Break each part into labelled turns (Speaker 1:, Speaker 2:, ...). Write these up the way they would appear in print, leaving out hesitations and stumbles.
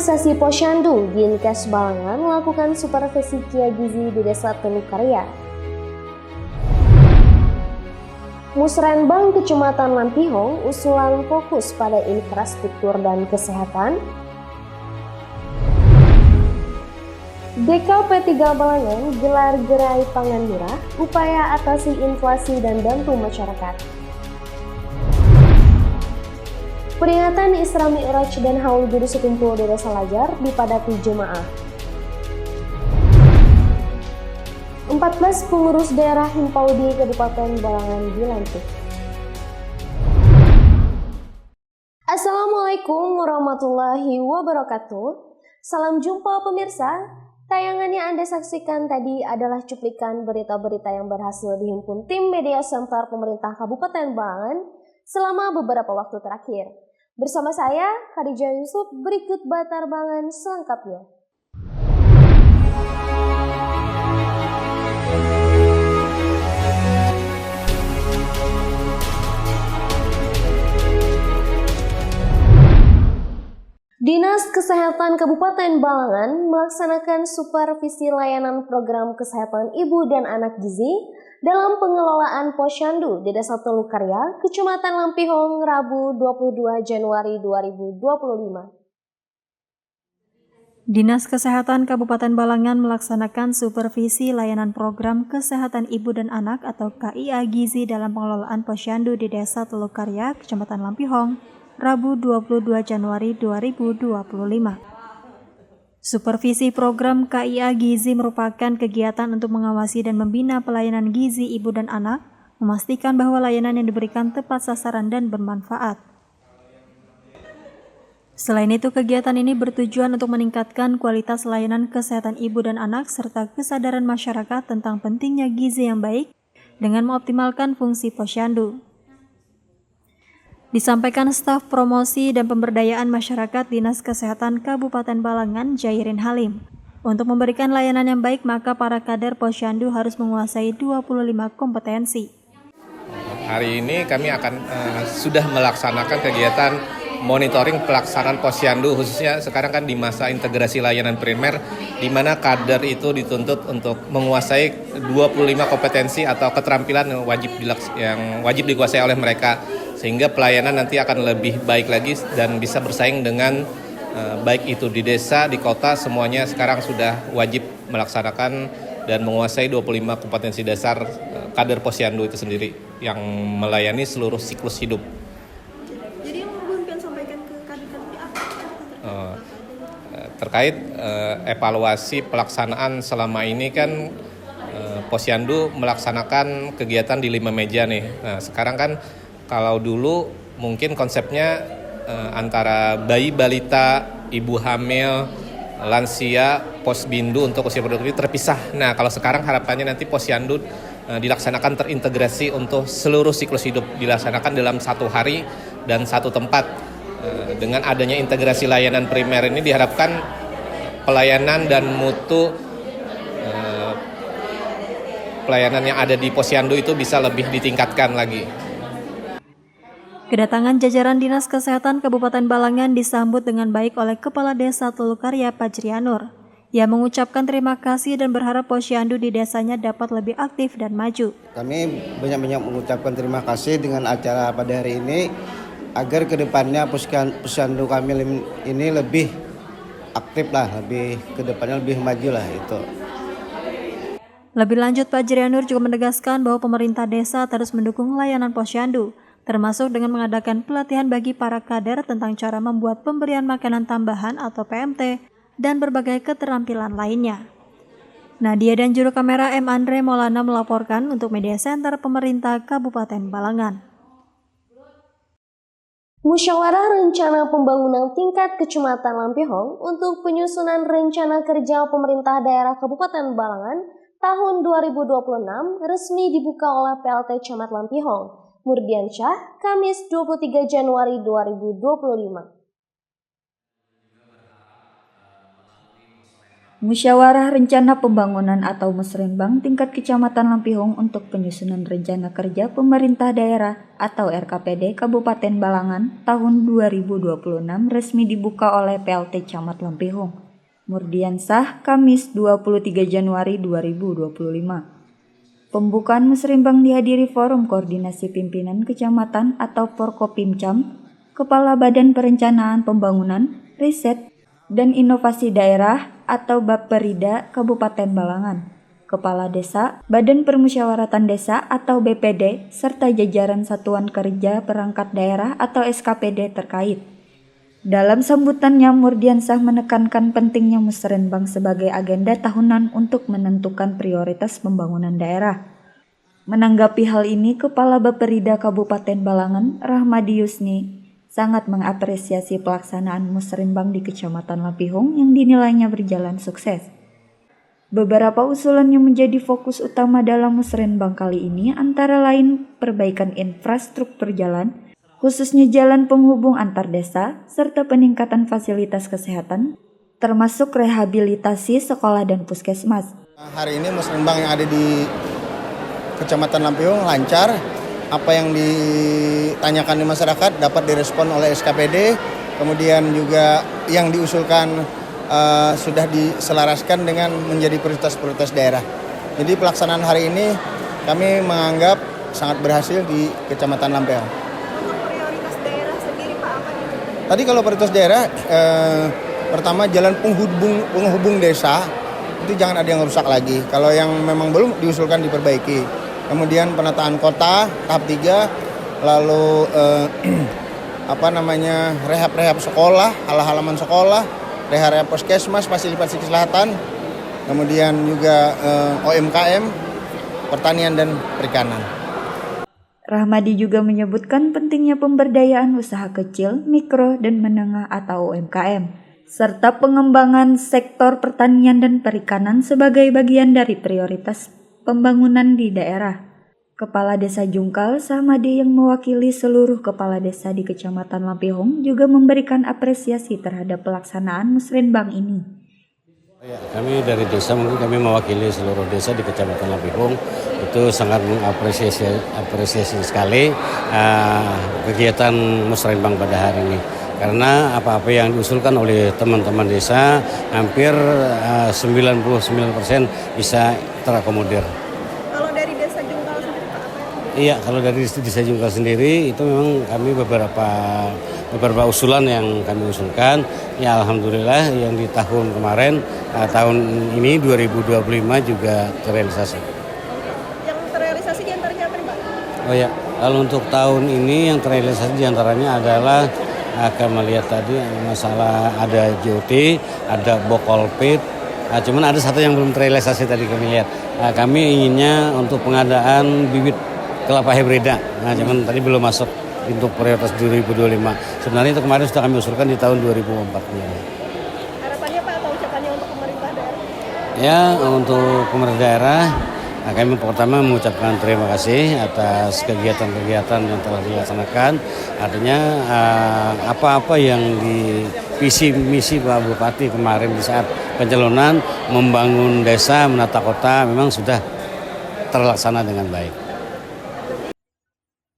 Speaker 1: Organisasi Posyandu Dinkes Balangan melakukan supervisi Kia Gizi di Desa Telukarya. Musrenbang Kecamatan Lampihong usulan fokus pada infrastruktur dan kesehatan. DKP 3 Balangan gelar gerai pangan murah, upaya atasi inflasi dan bantu masyarakat. Peringatan Isra Mi'raj dan Haul Guru Sekumpul di Desa Lajar dipadati jemaah. 14 pengurus daerah Himpau di Kabupaten Balangan dilantik. Assalamualaikum warahmatullahi wabarakatuh. Salam jumpa pemirsa. Tayangan yang Anda saksikan tadi adalah cuplikan berita-berita yang berhasil dihimpun tim media center pemerintah Kabupaten Balangan selama beberapa waktu terakhir. Bersama saya, Khadijah Yusuf, berikut Batar Balangan selengkapnya. Dinas Kesehatan Kabupaten Balangan melaksanakan supervisi layanan program kesehatan ibu dan anak gizi dalam pengelolaan Posyandu di Desa Telukarya, Kecamatan Lampihong, Rabu 22 Januari 2025.
Speaker 2: Dinas Kesehatan Kabupaten Balangan melaksanakan supervisi layanan program kesehatan ibu dan anak atau KIA Gizi dalam pengelolaan Posyandu di Desa Telukarya, Kecamatan Lampihong, Rabu 22 Januari 2025. Supervisi program KIA Gizi merupakan kegiatan untuk mengawasi dan membina pelayanan gizi ibu dan anak, memastikan bahwa layanan yang diberikan tepat sasaran dan bermanfaat. Selain itu, kegiatan ini bertujuan untuk meningkatkan kualitas layanan kesehatan ibu dan anak serta kesadaran masyarakat tentang pentingnya gizi yang baik dengan mengoptimalkan fungsi Posyandu. Disampaikan staf promosi dan pemberdayaan masyarakat Dinas Kesehatan Kabupaten Balangan, Jairin Halim. Untuk memberikan layanan yang baik, maka para kader Posyandu harus menguasai 25 kompetensi.
Speaker 3: Hari ini kami akan sudah melaksanakan kegiatan monitoring pelaksanaan Posyandu, khususnya sekarang kan di masa integrasi layanan primer, di mana kader itu dituntut untuk menguasai 25 kompetensi atau keterampilan yang wajib dikuasai oleh mereka, sehingga pelayanan nanti akan lebih baik lagi dan bisa bersaing dengan baik itu di desa, di kota, semuanya sekarang sudah wajib melaksanakan dan menguasai 25 kompetensi dasar kader Posyandu itu sendiri yang melayani seluruh siklus hidup.
Speaker 4: Jadi yang belum kan sampaikan ke kader-kader apa?
Speaker 3: Terkait evaluasi pelaksanaan selama ini kan Posyandu melaksanakan kegiatan di 5 meja nih. Nah, sekarang kan kalau dulu mungkin konsepnya antara bayi balita, ibu hamil, lansia, posbindu untuk usia produktif terpisah. Nah, kalau sekarang harapannya nanti Posyandu dilaksanakan terintegrasi untuk seluruh siklus hidup, dilaksanakan dalam satu hari dan satu tempat. Dengan adanya integrasi layanan primer ini diharapkan pelayanan dan mutu pelayanan yang ada di Posyandu itu bisa lebih ditingkatkan lagi.
Speaker 2: Kedatangan jajaran Dinas Kesehatan Kabupaten Balangan disambut dengan baik oleh Kepala Desa Telukarya Pajrianur. Ia mengucapkan terima kasih dan berharap Posyandu di desanya dapat lebih aktif dan maju.
Speaker 5: Kami banyak-banyak mengucapkan terima kasih dengan acara pada hari ini, agar kedepannya Posyandu kami ini lebih aktif lah, lebih kedepannya lebih maju lah itu.
Speaker 2: Lebih lanjut, Pajrianur juga menegaskan bahwa pemerintah desa terus mendukung layanan Posyandu, termasuk dengan mengadakan pelatihan bagi para kader tentang cara membuat pemberian makanan tambahan atau PMT dan berbagai keterampilan lainnya. Nadia dan juru kamera M. Andre Maulana melaporkan untuk Media Center Pemerintah Kabupaten Balangan.
Speaker 1: Musyawarah Rencana Pembangunan Tingkat Kecamatan Lampihong untuk penyusunan rencana kerja pemerintah daerah Kabupaten Balangan tahun 2026 resmi dibuka oleh PLT Camat Lampihong, Murdiansyah, Kamis 23 Januari 2025.
Speaker 2: Musyawarah Rencana Pembangunan atau Musrenbang tingkat Kecamatan Lampihong untuk penyusunan rencana kerja pemerintah daerah atau RKPD Kabupaten Balangan tahun 2026 resmi dibuka oleh PLT Camat Lampihong, Murdiansah, Kamis 23 Januari 2025. Pembukaan Musrenbang dihadiri Forum Koordinasi Pimpinan Kecamatan atau Forkopimcam, Kepala Badan Perencanaan Pembangunan, Riset, dan Inovasi Daerah atau Bapperida Kabupaten Balangan, Kepala Desa, Badan Permusyawaratan Desa atau BPD, serta jajaran Satuan Kerja Perangkat Daerah atau SKPD terkait. Dalam sambutannya, Murdiansah menekankan pentingnya Musrenbang sebagai agenda tahunan untuk menentukan prioritas pembangunan daerah. Menanggapi hal ini, Kepala Bapperida Kabupaten Balangan, Rahmadi Yusni, sangat mengapresiasi pelaksanaan Musrenbang di Kecamatan Lampihong yang dinilainya berjalan sukses. Beberapa usulan yang menjadi fokus utama dalam Musrenbang kali ini antara lain perbaikan infrastruktur jalan, khususnya jalan penghubung antar desa, serta peningkatan fasilitas kesehatan, termasuk rehabilitasi sekolah dan puskesmas.
Speaker 6: Hari ini Musrenbang yang ada di Kecamatan Lampihong lancar. Apa yang ditanyakan di masyarakat dapat direspon oleh SKPD, kemudian juga yang diusulkan sudah diselaraskan dengan menjadi prioritas-prioritas daerah. Jadi pelaksanaan hari ini kami menganggap sangat berhasil di Kecamatan Lampihong.
Speaker 4: Untuk prioritas daerah sendiri Pak, apa nih?
Speaker 6: Tadi kalau prioritas daerah, pertama jalan penghubung desa, itu jangan ada yang rusak lagi. Kalau yang memang belum diusulkan diperbaiki. Kemudian penataan kota tahap 3, lalu rehab sekolah, halaman sekolah, rehab puskesmas, fasilitas kesehatan, kemudian juga UMKM, pertanian dan perikanan.
Speaker 2: Rahmadi juga menyebutkan pentingnya pemberdayaan usaha kecil, mikro, dan menengah atau UMKM, serta pengembangan sektor pertanian dan perikanan sebagai bagian dari prioritas pembangunan di daerah. Kepala Desa Jungkal, Samadi yang mewakili seluruh kepala desa di Kecamatan Lampihong juga memberikan apresiasi terhadap pelaksanaan Musrenbang ini.
Speaker 7: Kami dari desa, mungkin kami mewakili seluruh desa di Kecamatan Lampihong, itu sangat mengapresiasi sekali kegiatan Musrenbang pada hari ini. Karena apa-apa yang diusulkan oleh teman-teman desa hampir 99% bisa terakomodir.
Speaker 4: Kalau dari Desa Jungkal sendiri Pak, apa yang?
Speaker 7: Iya, kalau dari Desa Jungkal sendiri itu memang kami beberapa usulan yang kami usulkan. Ya alhamdulillah yang di tahun kemarin, tahun ini 2025 juga terrealisasi.
Speaker 4: Yang terrealisasi diantaranya apa nih Pak?
Speaker 7: Oh ya, kalau untuk tahun ini yang terrealisasi diantaranya adalah akan melihat tadi masalah ada JOT, ada Bokol Pit. Cuman ada satu yang belum terrealisasi tadi kami lihat. Kami inginnya untuk pengadaan bibit kelapa hibrida. Cuman tadi belum masuk untuk prioritas 2025. Sebenarnya itu kemarin sudah kami usulkan di tahun 2004.
Speaker 4: Harapannya Pak atau ucapannya untuk pemerintah daerah?
Speaker 7: Ya, untuk pemerintah daerah, kami pertama mengucapkan terima kasih atas kegiatan-kegiatan yang telah dilaksanakan. Artinya apa-apa yang di visi misi Pak Bupati kemarin di saat pencalonan membangun desa, menata kota memang sudah terlaksana dengan baik.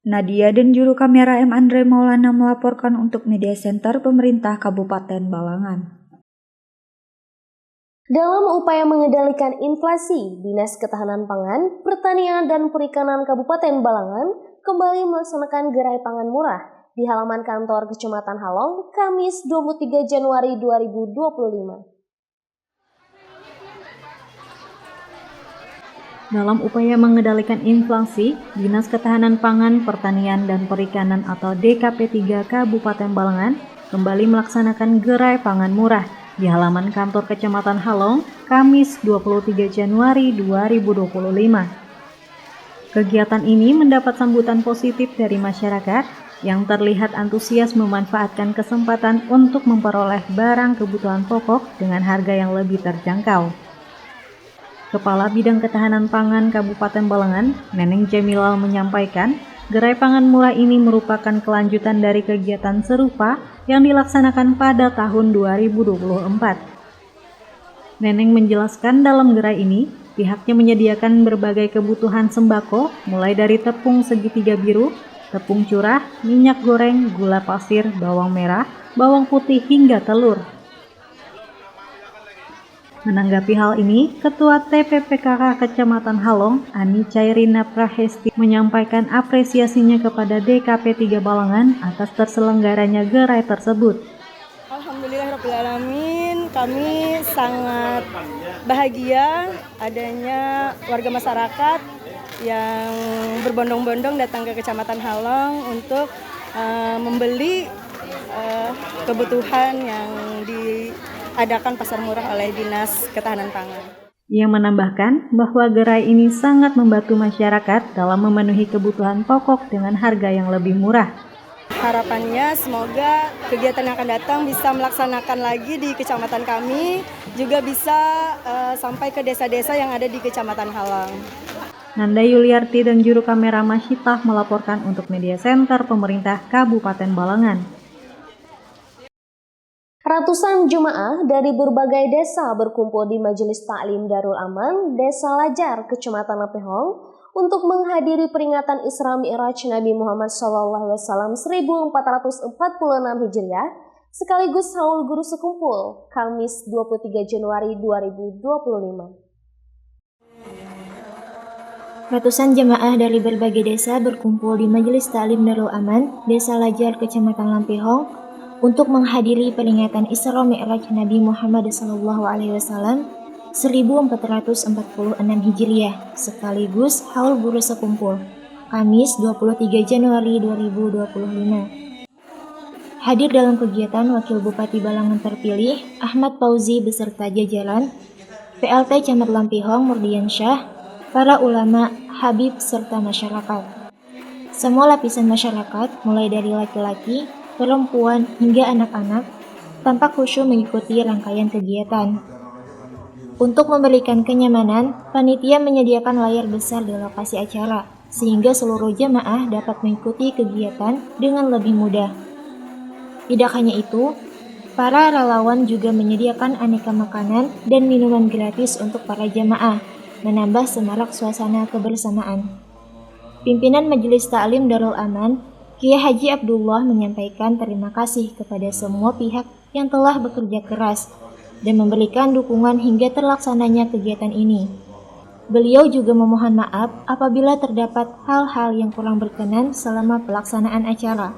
Speaker 2: Nadia dan juru kamera M. Andre Maulana melaporkan untuk Media Center Pemerintah Kabupaten Balangan.
Speaker 1: Dalam upaya mengendalikan inflasi, Dinas Ketahanan Pangan, Pertanian, dan Perikanan Kabupaten Balangan kembali melaksanakan gerai pangan murah di halaman kantor Kecamatan Halong, Kamis 23 Januari 2025.
Speaker 8: Dalam upaya mengendalikan inflasi, Dinas Ketahanan Pangan, Pertanian, dan Perikanan atau DKP 3 Kabupaten Balangan kembali melaksanakan gerai pangan murah di halaman kantor Kecamatan Halong, Kamis 23 Januari 2025. Kegiatan ini mendapat sambutan positif dari masyarakat yang terlihat antusias memanfaatkan kesempatan untuk memperoleh barang kebutuhan pokok dengan harga yang lebih terjangkau. Kepala Bidang Ketahanan Pangan Kabupaten Balangan, Neneng Jamilal menyampaikan, gerai pangan murah ini merupakan kelanjutan dari kegiatan serupa yang dilaksanakan pada tahun 2024. Neneng menjelaskan dalam gerai ini, pihaknya menyediakan berbagai kebutuhan sembako, mulai dari tepung segitiga biru, tepung curah, minyak goreng, gula pasir, bawang merah, bawang putih, hingga telur. Menanggapi hal ini, Ketua TPPKK Kecamatan Halong, Ani Cairina Prahesti, menyampaikan apresiasinya kepada DKP 3 Balangan atas terselenggaranya gerai tersebut.
Speaker 4: Alhamdulillahirrahmanirrahim, kami sangat bahagia adanya warga masyarakat yang berbondong-bondong datang ke Kecamatan Halong untuk membeli kebutuhan yang diadakan pasar murah oleh Dinas Ketahanan Pangan.
Speaker 8: Ia menambahkan bahwa gerai ini sangat membantu masyarakat dalam memenuhi kebutuhan pokok dengan harga yang lebih murah.
Speaker 4: Harapannya semoga kegiatan yang akan datang bisa melaksanakan lagi di kecamatan kami, juga bisa sampai ke desa-desa yang ada di Kecamatan Halong.
Speaker 8: Nanda Yuliarti dan juru kamera Masyitah melaporkan untuk Media Center Pemerintah Kabupaten Balangan.
Speaker 1: Ratusan jemaah dari berbagai desa berkumpul di Majelis Taklim Darul Aman, Desa Lajar, Kecamatan Lampihong, untuk menghadiri peringatan Isra Mi'raj Nabi Muhammad SAW 1446 Hijriah, sekaligus haul guru sekumpul, Kamis 23 Januari 2025.
Speaker 9: Ratusan jemaah dari berbagai desa berkumpul di Majelis Taklim Darul Aman, Desa Lajar, Kecamatan Lampihong, untuk menghadiri peringatan Isra Mi'raj Nabi Muhammad SAW 1446 Hijriah, sekaligus haul guru sekumpul, Kamis 23 Januari 2025. Hadir dalam kegiatan Wakil Bupati Balangan terpilih Ahmad Fauzi beserta jajaran, PLT Camat Lampihong Murdian Syah, para ulama, habib, serta masyarakat. Semua lapisan masyarakat, mulai dari laki-laki, perempuan, hingga anak-anak, tampak khusyuk mengikuti rangkaian kegiatan. Untuk memberikan kenyamanan, panitia menyediakan layar besar di lokasi acara, sehingga seluruh jemaah dapat mengikuti kegiatan dengan lebih mudah. Tidak hanya itu, para relawan juga menyediakan aneka makanan dan minuman gratis untuk para jemaah, menambah semarak suasana kebersamaan. Pimpinan Majelis Taklim Darul Aman, Kiai Haji Abdullah, menyampaikan terima kasih kepada semua pihak yang telah bekerja keras dan memberikan dukungan hingga terlaksananya kegiatan ini. Beliau juga memohon maaf apabila terdapat hal-hal yang kurang berkenan selama pelaksanaan acara.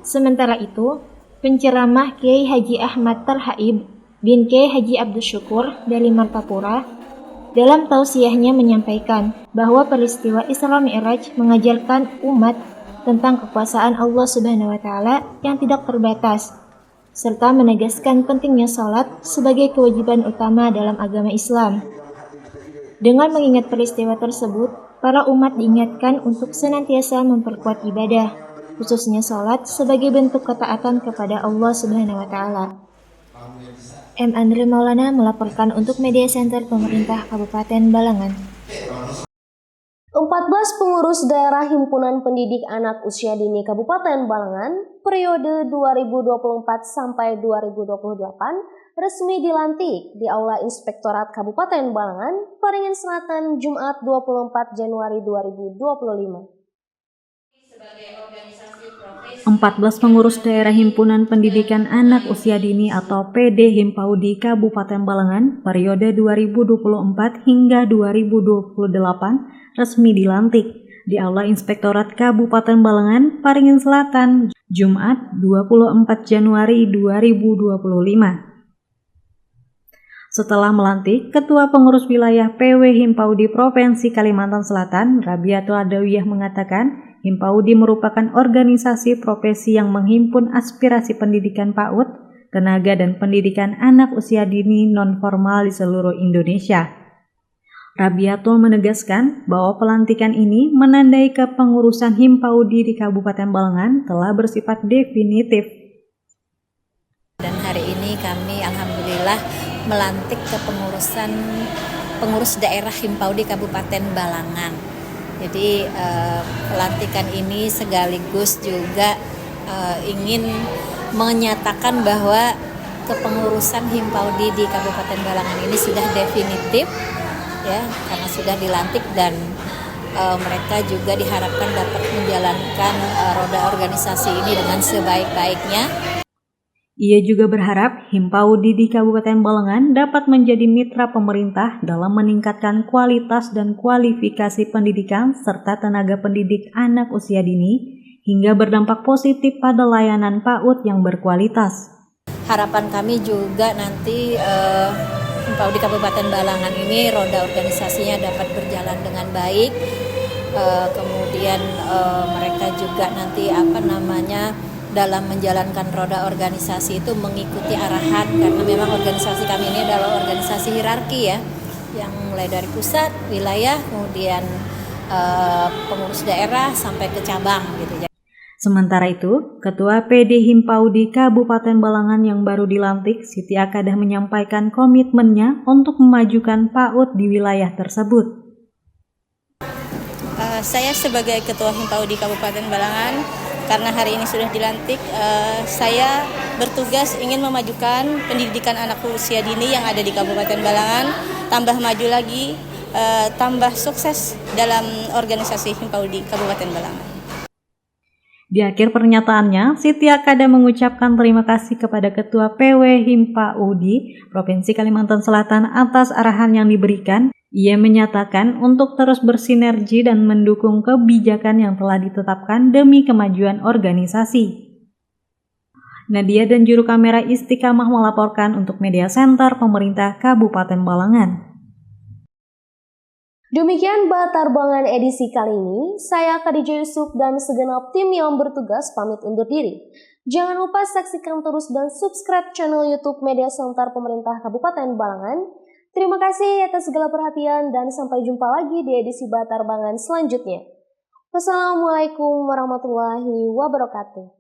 Speaker 9: Sementara itu, penceramah Kiai Haji Ahmad Tarhaib bin Kiai Haji Abdul Syukur dari Martapura dalam tausiahnya menyampaikan bahwa peristiwa Isra Mi'raj mengajarkan umat tentang kekuasaan Allah Subhanahu wa Ta'ala yang tidak terbatas, serta menegaskan pentingnya salat sebagai kewajiban utama dalam agama Islam. Dengan mengingat peristiwa tersebut, para umat diingatkan untuk senantiasa memperkuat ibadah, khususnya salat sebagai bentuk ketaatan kepada Allah Subhanahu wa Ta'ala. M. Andre Maulana melaporkan untuk Media Center Pemerintah Kabupaten Balangan.
Speaker 1: 14 pengurus daerah Himpunan Pendidik Anak Usia Dini Kabupaten Balangan periode 2024 sampai 2028 resmi dilantik di Aula Inspektorat Kabupaten Balangan, Paringin Selatan, Jumat 24 Januari 2025.
Speaker 8: 14 pengurus daerah Himpunan Pendidikan Anak Usia Dini atau PD Himpaudi Kabupaten Balangan periode 2024 hingga 2028 resmi dilantik di Aula Inspektorat Kabupaten Balangan, Paringin Selatan, Jumat 24 Januari 2025. Setelah melantik, Ketua Pengurus Wilayah PW Himpaudi Provinsi Kalimantan Selatan, Rabiatul Adawiyah, mengatakan Himpaudi merupakan organisasi profesi yang menghimpun aspirasi pendidikan PAUD, tenaga dan pendidikan anak usia dini non-formal di seluruh Indonesia. Rabiatul menegaskan bahwa pelantikan ini menandai kepengurusan Himpaudi di Kabupaten Balangan telah bersifat definitif.
Speaker 10: Dan hari ini kami alhamdulillah melantik kepengurusan pengurus daerah Himpaudi Kabupaten Balangan. Jadi pelantikan ini sekaligus juga ingin menyatakan bahwa kepengurusan Himpaudi di Kabupaten Balangan ini sudah definitif ya, karena sudah dilantik dan mereka juga diharapkan dapat menjalankan roda organisasi ini dengan sebaik-baiknya.
Speaker 8: Ia juga berharap Himpaudi di Kabupaten Balangan dapat menjadi mitra pemerintah dalam meningkatkan kualitas dan kualifikasi pendidikan serta tenaga pendidik anak usia dini hingga berdampak positif pada layanan PAUD yang berkualitas.
Speaker 10: Harapan kami juga nanti Himpaudi Kabupaten Balangan ini roda organisasinya dapat berjalan dengan baik. Kemudian mereka juga nanti dalam menjalankan roda organisasi itu mengikuti arahan, karena memang organisasi kami ini adalah organisasi hierarki ya, yang mulai dari pusat, wilayah, kemudian pengurus daerah sampai ke cabang gitu ya.
Speaker 8: Sementara itu, Ketua PD Himpaudi Kabupaten Balangan yang baru dilantik, Siti Akadah menyampaikan komitmennya untuk memajukan PAUD di wilayah tersebut.
Speaker 11: Saya sebagai Ketua Himpaudi Kabupaten Balangan, karena hari ini sudah dilantik, saya bertugas ingin memajukan pendidikan anak usia dini yang ada di Kabupaten Balangan, tambah maju lagi, tambah sukses dalam organisasi Himpaudi Kabupaten Balangan.
Speaker 8: Di akhir pernyataannya, Siti Akadah mengucapkan terima kasih kepada Ketua PW Himpaudi Provinsi Kalimantan Selatan atas arahan yang diberikan. Ia menyatakan untuk terus bersinergi dan mendukung kebijakan yang telah ditetapkan demi kemajuan organisasi. Nadia dan juru kamera Istiqamah melaporkan untuk Media Center Pemerintah Kabupaten Balangan.
Speaker 1: Demikian Batarbangan edisi kali ini. Saya Khadijah Yusuf dan segenap tim yang bertugas pamit undur diri. Jangan lupa saksikan terus dan subscribe channel YouTube Media Center Pemerintah Kabupaten Balangan. Terima kasih atas segala perhatian dan sampai jumpa lagi di edisi Batarbangan selanjutnya. Wassalamualaikum warahmatullahi wabarakatuh.